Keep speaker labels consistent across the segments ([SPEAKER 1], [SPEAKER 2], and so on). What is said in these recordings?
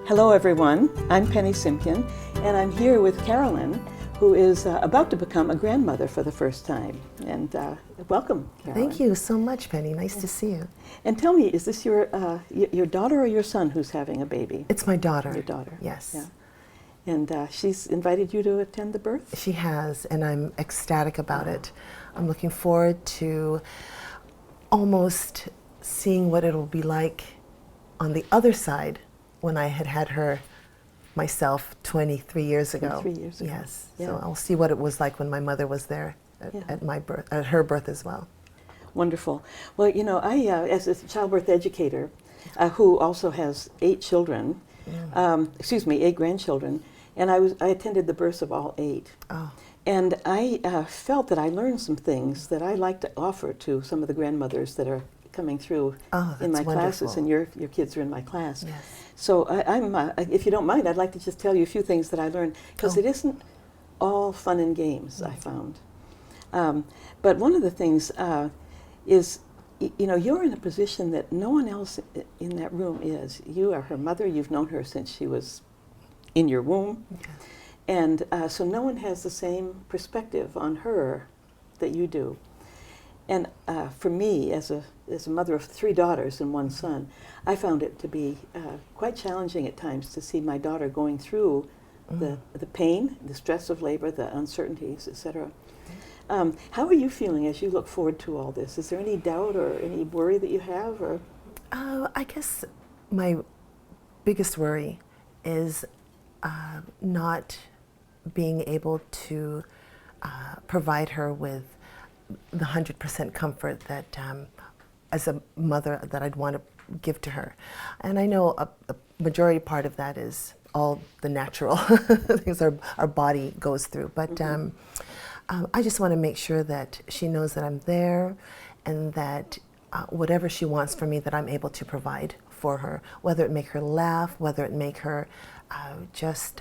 [SPEAKER 1] Hello everyone, I'm Penny Simpkin, and I'm here with Carolyn, who is about to become a grandmother for the first time. And welcome, Carolyn.
[SPEAKER 2] Thank you so much, Penny. Nice to see you.
[SPEAKER 1] And tell me, is this your daughter or your son who's having a baby?
[SPEAKER 2] It's my daughter.
[SPEAKER 1] Your daughter.
[SPEAKER 2] Yes.
[SPEAKER 1] Yeah. And she's invited you to attend the birth?
[SPEAKER 2] She has, and I'm ecstatic about it. I'm looking forward to almost seeing what it'll be like on the other side when I had her myself 23 years ago.
[SPEAKER 1] 23 years ago.
[SPEAKER 2] Yes.
[SPEAKER 1] Yeah.
[SPEAKER 2] So I'll see what it was like when my mother was there at my birth, at her birth as well.
[SPEAKER 1] Wonderful. Well, you know, I, as a childbirth educator, who also has 8 children, 8 grandchildren, and I attended the births of all 8.
[SPEAKER 2] Oh.
[SPEAKER 1] And I felt that I learned some things that I like to offer to some of the grandmothers that are coming through in my classes, and your kids are in my class.
[SPEAKER 2] Yes.
[SPEAKER 1] So I'm, if you don't mind, I'd like to just tell you a few things that I learned, because it isn't all fun and games, I found. But one of the things is, you know, you're in a position that no one else in that room is. You are her mother. You've known her since she was in your womb. Okay. And so no one has the same perspective on her that you do. And for me, as a mother of 3 daughters and 1 son, I found it to be quite challenging at times to see my daughter going through the pain, the stress of labor, the uncertainties, etc. How are you feeling as you look forward to all this? Is there any doubt or any worry that you have? Or
[SPEAKER 2] I guess my biggest worry is not being able to provide her with the 100% comfort that, as a mother, that I'd want to give to her. And I know a majority part of that is all the natural things our body goes through. But I just want to make sure that she knows that I'm there, and that whatever she wants from me, that I'm able to provide for her, whether it make her laugh, whether it make her just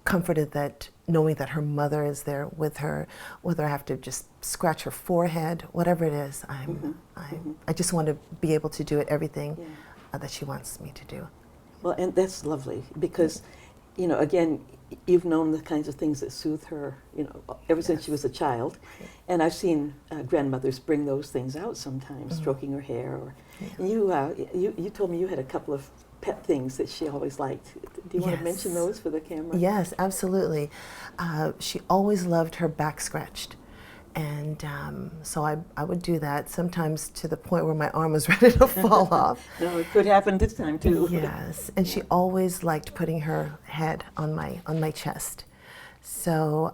[SPEAKER 2] comforted, that knowing that her mother is there with her, whether I have to just scratch her forehead, whatever it is, I just want to be able to do everything that she wants me to do.
[SPEAKER 1] Well, and that's lovely, because, you know, again, you've known the kinds of things that soothe her, you know, ever since she was a child. And I've seen grandmothers bring those things out sometimes, stroking her hair. Or, and you told me you had a couple of pet things that she always liked. Do you want to mention those for the camera?
[SPEAKER 2] Yes, absolutely. She always loved her back scratched. And so I would do that, sometimes to the point where my arm was ready to fall off.
[SPEAKER 1] No, it could happen this time too.
[SPEAKER 2] Yes, and she always liked putting her head on my chest. So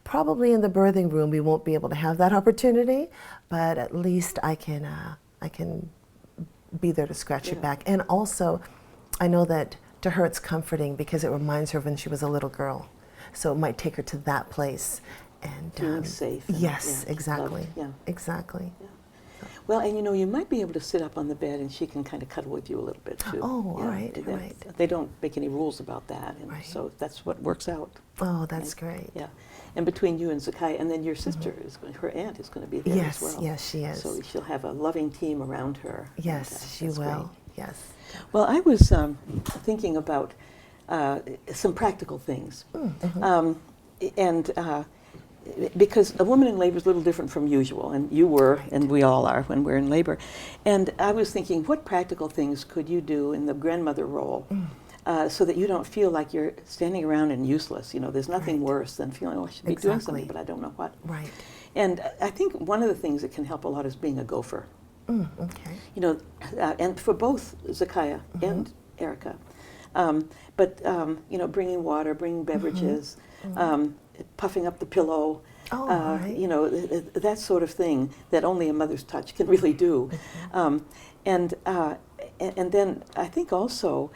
[SPEAKER 2] probably in the birthing room we won't be able to have that opportunity, but at least I can be there to scratch her back. And also, I know that to her it's comforting, because it reminds her of when she was a little girl. So it might take her to that place. And
[SPEAKER 1] feeling safe.
[SPEAKER 2] Yes, exactly.
[SPEAKER 1] Loved. Yeah.
[SPEAKER 2] Exactly.
[SPEAKER 1] Yeah. Well, and you know, you might be able to sit up on the bed and she can kind of cuddle with you a little bit too.
[SPEAKER 2] Oh, all right, right.
[SPEAKER 1] They don't make any rules about that, and so that's what works out.
[SPEAKER 2] Oh, that's great.
[SPEAKER 1] Yeah. And between you and Zakiah, and then your sister her aunt is going to be there as well.
[SPEAKER 2] Yes, she is.
[SPEAKER 1] So she'll have a loving team around her.
[SPEAKER 2] Yes, she will. Great. Yes.
[SPEAKER 1] Well, I was thinking about some practical things, because a woman in labor is a little different from usual, and you were, and we all are when we're in labor. And I was thinking, what practical things could you do in the grandmother role so that you don't feel like you're standing around and useless? You know, there's nothing worse than feeling, oh, I should be doing something, but I don't know what.
[SPEAKER 2] Right.
[SPEAKER 1] And I think one of the things that can help a lot is being a gopher.
[SPEAKER 2] Okay.
[SPEAKER 1] You know, and for both Zakiah and Erica. But, you know, bringing water, bringing beverages, puffing up the pillow,
[SPEAKER 2] right.
[SPEAKER 1] you know, that sort of thing that only a mother's touch can really do. And then I think also,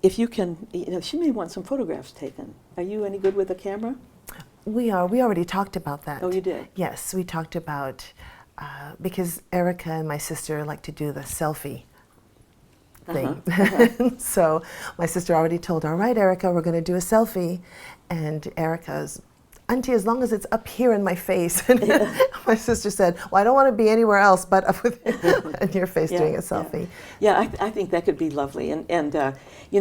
[SPEAKER 1] if you can, you know, she may want some photographs taken. Are you any good with a camera?
[SPEAKER 2] We are. We already talked about that.
[SPEAKER 1] Oh, you did?
[SPEAKER 2] Yes, we talked about, because Erica and my sister like to do the selfie thing. So my sister already told her, all right, Erica, we're going to do a selfie. And Erica's, Auntie, as long as it's up here in my face. And my sister said, well, I don't want to be anywhere else but up in your face doing a selfie.
[SPEAKER 1] Yeah, I think that could be lovely. And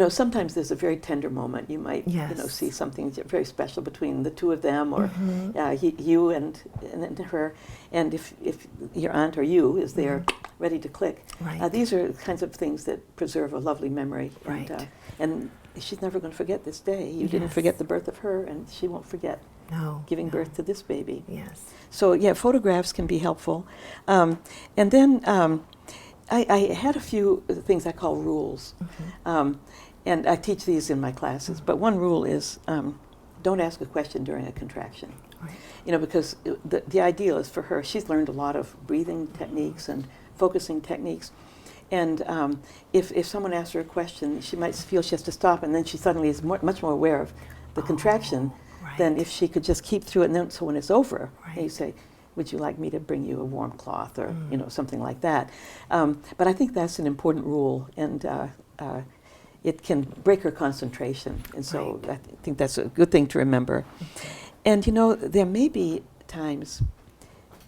[SPEAKER 1] sometimes there's a very tender moment. You might, see something very special between the two of them, or you and her. And if your aunt or you is there ready to click, these are kinds of things that preserve a lovely memory.
[SPEAKER 2] Right.
[SPEAKER 1] And she's never going to forget this day. You didn't forget the birth of her, and she won't forget giving birth to this baby.
[SPEAKER 2] Yes.
[SPEAKER 1] So photographs can be helpful. And then I had a few things I call rules. And I teach these in my classes. But one rule is don't ask a question during a contraction. Right. Because the ideal is for her, she's learned a lot of breathing techniques and focusing techniques. And if someone asks her a question, she might feel she has to stop, and then she suddenly is much more aware of the contraction than if she could just keep through it. And then, so when it's over, you say, would you like me to bring you a warm cloth, or something like that. But I think that's an important rule, and it can break her concentration. And so I think that's a good thing to remember. And there may be times,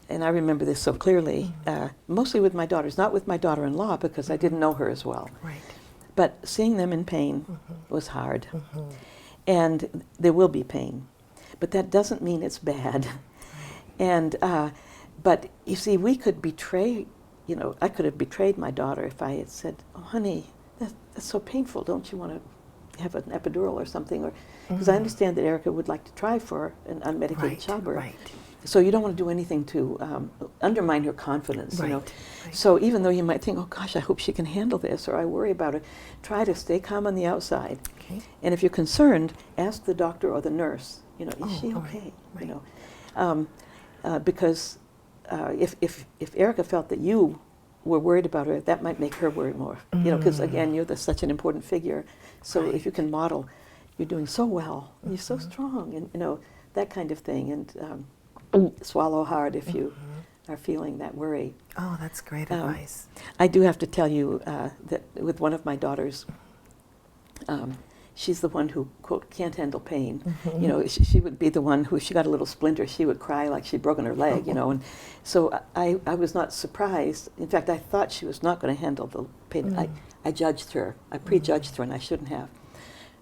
[SPEAKER 1] and I remember this so clearly, mostly with my daughters, not with my daughter-in-law because I didn't know her as well. Right. But seeing them in pain was hard. And there will be pain. But that doesn't mean it's bad. And, but you see, we could betray, I could have betrayed my daughter if I had said, oh, honey, that's so painful. Don't you want to have an epidural or something? Because I understand that Erica would like to try for an unmedicated childbirth. Right. So you don't want to do anything to undermine her confidence, So even though you might think, oh gosh, I hope she can handle this, or I worry about her, try to stay calm on the outside. Okay. And if you're concerned, ask the doctor or the nurse, is she okay? Because if Erica felt that you were worried about her, that might make her worry more. Because again, you're such an important figure. So if you can model, you're doing so well, you're so strong, and that kind of thing. And swallow hard if you are feeling that worry.
[SPEAKER 2] Oh, that's great advice.
[SPEAKER 1] I do have to tell you that with one of my daughters, she's the one who, quote, can't handle pain. She would be the one who, if she got a little splinter, she would cry like she'd broken her leg, and so I was not surprised. In fact, I thought she was not going to handle the pain. I judged her. I prejudged her, and I shouldn't have.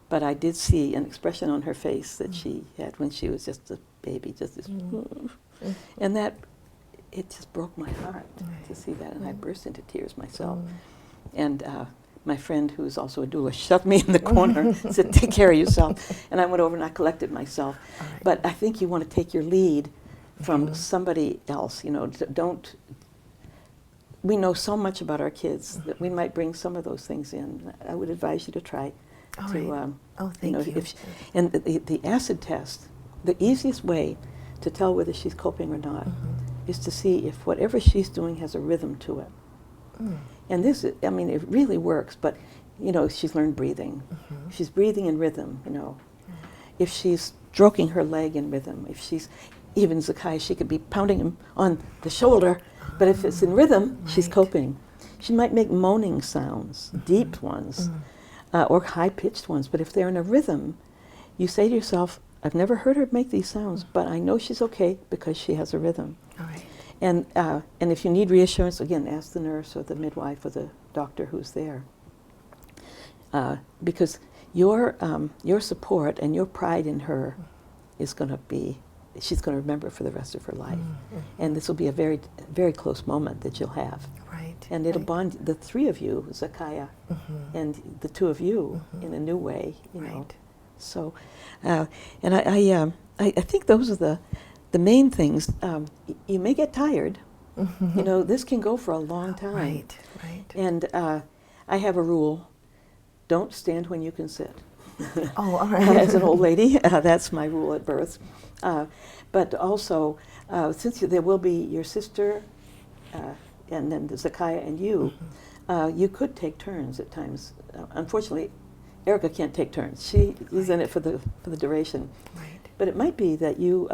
[SPEAKER 1] But I did see an expression on her face that she had when she was just a baby, just this, and that, it just broke my heart to see that, and I burst into tears myself. And my friend, who's also a doula, shoved me in the corner and said, take care of yourself. And I went over and I collected myself. But I think you want to take your lead from somebody else, don't, we know so much about our kids that we might bring some of those things in. I would advise you to try to,
[SPEAKER 2] thank you.
[SPEAKER 1] And the acid test, the easiest way to tell whether she's coping or not is to see if whatever she's doing has a rhythm to it. And this, it really works, but, she's learned breathing. She's breathing in rhythm, If she's stroking her leg in rhythm, if she's, even Zakai, she could be pounding him on the shoulder, but if it's in rhythm, she's coping. She might make moaning sounds, deep ones, or high-pitched ones, but if they're in a rhythm, you say to yourself, I've never heard her make these sounds, but I know she's okay because she has a rhythm. And if you need reassurance, again, ask the nurse or the midwife or the doctor who's there. Because your support and your pride in her is going to be, she's going to remember for the rest of her life. And this will be a very, very close moment that you'll have. And it'll bond the three of you, Zakaya, and the two of you in a new way, So, and I think those are the main things. You may get tired. This can go for a long time. And I have a rule: don't stand when you can sit.
[SPEAKER 2] Oh, all right.
[SPEAKER 1] As an old lady, that's my rule at birth. But also, since there will be your sister, and then Zakaya and you, you could take turns at times. Unfortunately, Erica can't take turns. She is in it for the duration. But it might be that you,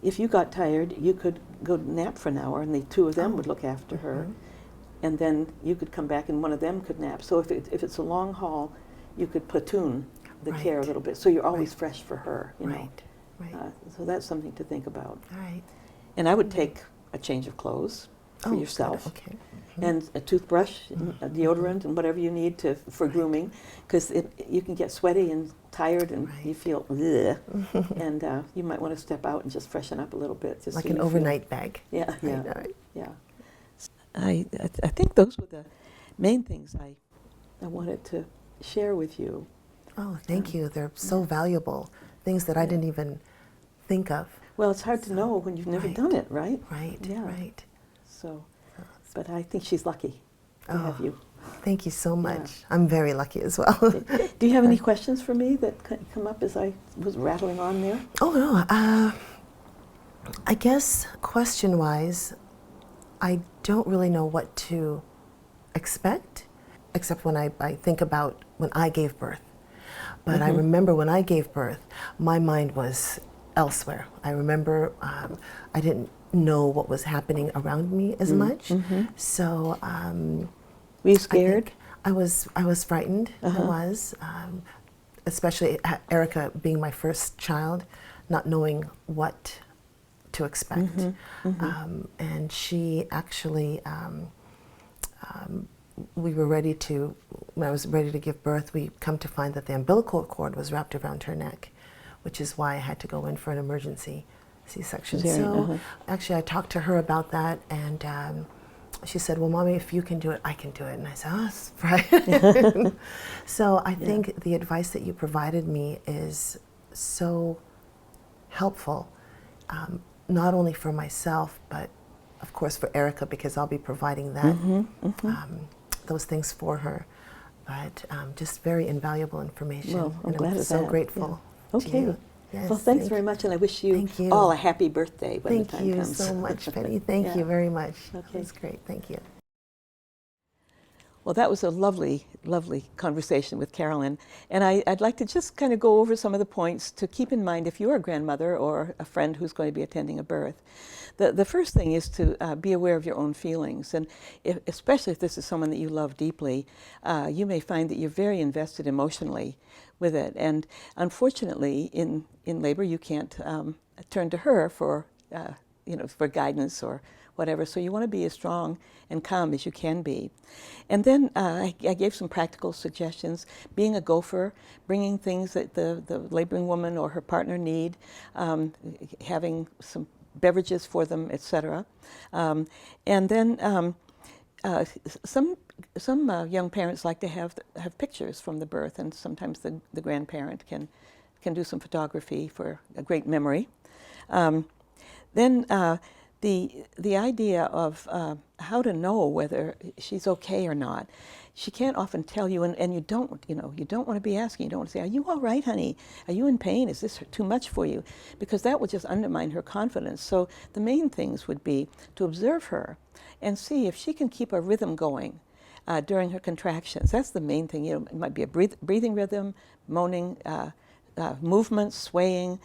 [SPEAKER 1] if you got tired, you could go nap for an hour, and the two of them would look after her, and then you could come back, and one of them could nap. So if it's a long haul, you could platoon the care a little bit, so you're always fresh for her.
[SPEAKER 2] Right.
[SPEAKER 1] So that's something to think about.
[SPEAKER 2] All right.
[SPEAKER 1] And I would take a change of clothes for
[SPEAKER 2] Oh,
[SPEAKER 1] yourself.
[SPEAKER 2] good. Okay.
[SPEAKER 1] And a toothbrush, a deodorant, and whatever you need for grooming, because you can get sweaty and tired, and you feel bleh, and you might want to step out and just freshen up a little bit. Just
[SPEAKER 2] Like
[SPEAKER 1] so
[SPEAKER 2] an
[SPEAKER 1] you
[SPEAKER 2] overnight bag.
[SPEAKER 1] Yeah, yeah,
[SPEAKER 2] Right.
[SPEAKER 1] yeah. I think those were the main things I wanted to share with you.
[SPEAKER 2] Oh, thank you. They're so valuable. Things that I didn't even think of.
[SPEAKER 1] Well, it's hard to know when you've never done it, right?
[SPEAKER 2] Right.
[SPEAKER 1] Yeah.
[SPEAKER 2] Right.
[SPEAKER 1] So, but I think she's lucky to have you.
[SPEAKER 2] Thank you so much. I'm very lucky as well.
[SPEAKER 1] Do you have any questions for me that come up as I was rattling on there?
[SPEAKER 2] Oh, no. I guess question-wise, I don't really know what to expect, except when I think about when I gave birth. But I remember when I gave birth, my mind was elsewhere. I remember I didn't know what was happening around me as much. So
[SPEAKER 1] were you scared?
[SPEAKER 2] I was frightened. I was, especially Erica being my first child, not knowing what to expect. And she actually, we were ready to, when I was ready to give birth, we come to find that the umbilical cord was wrapped around her neck, which is why I had to go in for an emergency C-section. So actually I talked to her about that, and she said, well, Mommy, if you can do it, I can do it. And I said, oh, that's right. So I think the advice that you provided me is so helpful, not only for myself, but of course for Erica, because I'll be providing that, those things for her. But just very invaluable information.
[SPEAKER 1] Well, I'm
[SPEAKER 2] and
[SPEAKER 1] glad
[SPEAKER 2] I'm
[SPEAKER 1] of
[SPEAKER 2] so
[SPEAKER 1] that.
[SPEAKER 2] grateful to
[SPEAKER 1] Okay.
[SPEAKER 2] you. Yes,
[SPEAKER 1] Well, thanks very much, and I wish you,
[SPEAKER 2] Thank you.
[SPEAKER 1] all a happy birthday when the time
[SPEAKER 2] Thank you
[SPEAKER 1] comes.
[SPEAKER 2] so much, Penny. Thank you very much.
[SPEAKER 1] Okay.
[SPEAKER 2] That's great. Thank you.
[SPEAKER 1] Well, that was a lovely, lovely conversation with Carolyn. And I'd like to just kind of go over some of the points to keep in mind if you're a grandmother or a friend who's going to be attending a birth. The first thing is to be aware of your own feelings. And especially if this is someone that you love deeply, you may find that you're very invested emotionally with it. And unfortunately, in labor, you can't turn to her for, for guidance or whatever. So you want to be as strong and calm as you can be. And then I gave some practical suggestions. Being a gopher, bringing things that the laboring woman or her partner need, having some beverages for them, etc. And then some young parents like to have pictures from the birth, and sometimes the grandparent can do some photography for a great memory. Then the idea of how to know whether she's okay or not. She can't often tell you, and you don't want to be asking. You don't want to say, "Are you all right, honey? Are you in pain? Is this too much for you?" Because that would just undermine her confidence. So the main things would be to observe her and see if she can keep a rhythm going during her contractions. That's the main thing. It might be a breathing rhythm, moaning, movement, swaying,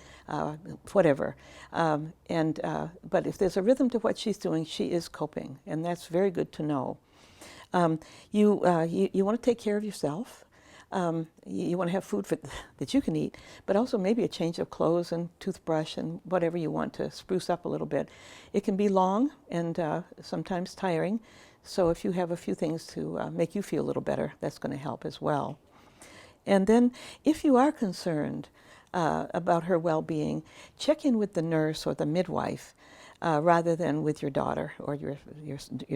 [SPEAKER 1] whatever. But if there's a rhythm to what she's doing, she is coping, and that's very good to know. You want to take care of yourself. You want to have food that you can eat, but also maybe a change of clothes and toothbrush and whatever you want to spruce up a little bit. It can be long and sometimes tiring, so if you have a few things to make you feel a little better, that's going to help as well. And then if you are concerned about her well-being, check in with the nurse or the midwife rather than with your daughter or your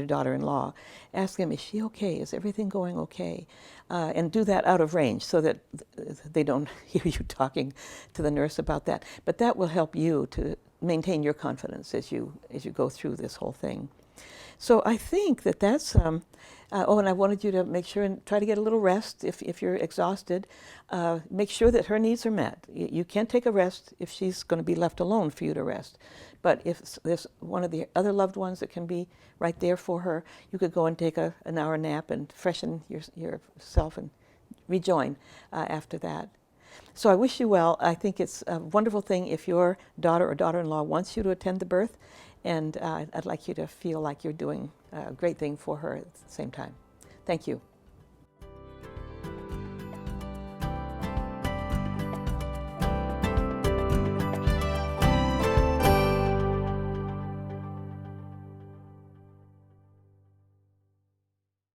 [SPEAKER 1] daughter-in-law. Ask them, is she okay? Is everything going okay? And do that out of range so that they don't hear you talking to the nurse about that. But that will help you to maintain your confidence as you go through this whole thing. So I think that's, and I wanted you to make sure and try to get a little rest if you're exhausted. Make sure that her needs are met. You can't take a rest if she's going to be left alone for you to rest. But if there's one of the other loved ones that can be right there for her, you could go and take an hour nap and freshen yourself and rejoin after that. So I wish you well. I think it's a wonderful thing if your daughter or daughter-in-law wants you to attend the birth. And I'd like you to feel like you're doing a great thing for her at the same time. Thank you.